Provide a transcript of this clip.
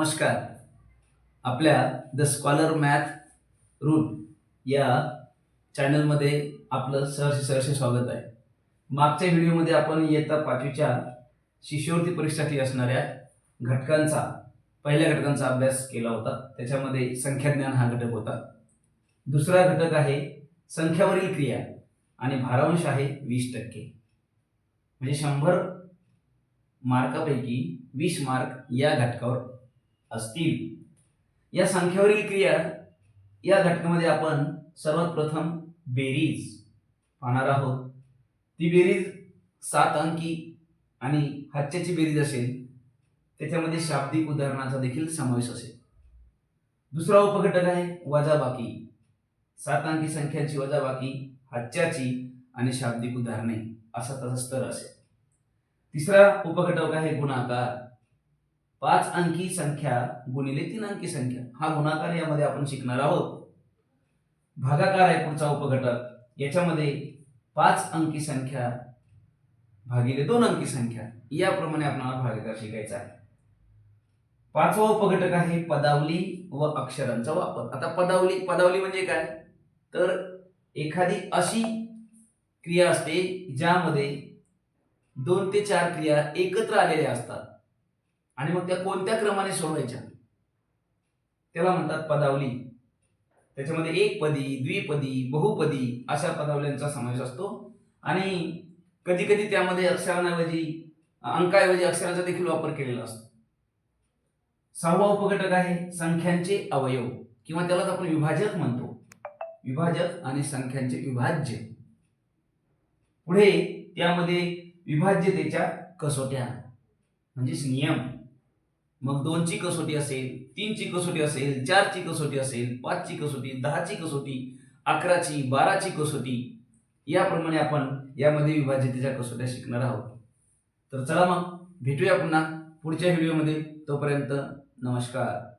नमस्कार. आपल्या the scholar math rule या चॅनलमध्ये आपलं सहर्ष स्वागत आहे. मागच्या व्हिडिओमध्ये आपण इयत्ता 5वीच्या शिष्यवृत्ती परीक्षेसाठी असणाऱ्या पहिल्या घटकांचा अभ्यास केला होता. त्याच्यामध्ये संख्याज्ञान हा घटक होता. दुसरा घटक आहे संख्यावरील क्रिया आणि भारांश आहे 20%. म्हणजे 100 मार्कापैकी 20 मार्क या घटकावर असतील. या संख्यावरील क्रिया या घटकामध्ये आपण सर्वात प्रथम बेरीज पाहणार आहोत. ती बेरीज 7 अंकी आणि हातच्याची बेरीज असेल. त्याच्यामध्ये शाब्दिक उदाहरणाचा देखील समावेश असेल. दुसरा उपघटक आहे वजाबाकी. 7 अंकी संख्यांची वजाबाकी, हातच्याची आणि शाब्दिक उदाहरणे असा त्याचा स्तर असेल. तिसरा उपघटक आहे गुणाकार. 5 अंकी संख्या गुणिले 3 अंकी संख्या हा गुणाकार यामध्ये आपण शिकणार आहोत. भागाकार आहे पुढचा उपघटक. याच्यामध्ये 5 अंकी संख्या भागिले 2 अंकी संख्या याप्रमाणे आपल्याला भागाकार शिकायचा आहे. पाचवा उपघटक आहे पदावली व अक्षरांचा वापर. आता पदावली म्हणजे काय, तर एखादी अशी क्रिया असते ज्यामध्ये 2 ते 4 क्रिया एकत्र आलेल्या असतात आणि मग त्या कोणत्या क्रमाने सोडवायच्या त्याला म्हणतात पदावली. त्याच्यामध्ये एकपदी, द्विपदी, बहुपदी अशा पदावल्यांचा समावेश असतो आणि कधी कधी त्यामध्ये अंकाऐवजी अक्षरांचा देखील वापर केलेला असतो. सहावा उपघटक आहे संख्यांचे अवयव किंवा त्यालाच आपण विभाजक म्हणतो. विभाजक आणि संख्यांचे विभाज्य. पुढे त्यामध्ये विभाज्यतेच्या कसोट्या म्हणजेच नियम. मग 2 ची कसोटी असेल, 3 ची कसोटी असेल, 4 ची कसोटी असेल, 5 ची कसोटी, 10 ची कसोटी, 11 ची, 12 ची कसोटी याप्रमाणे आपण यामध्ये विभाज्यतेच्या कसोट्या शिकणार आहोत. तर चला मग भेटूया पुन्हा पुढच्या व्हिडिओमध्ये. तोपर्यंत नमस्कार.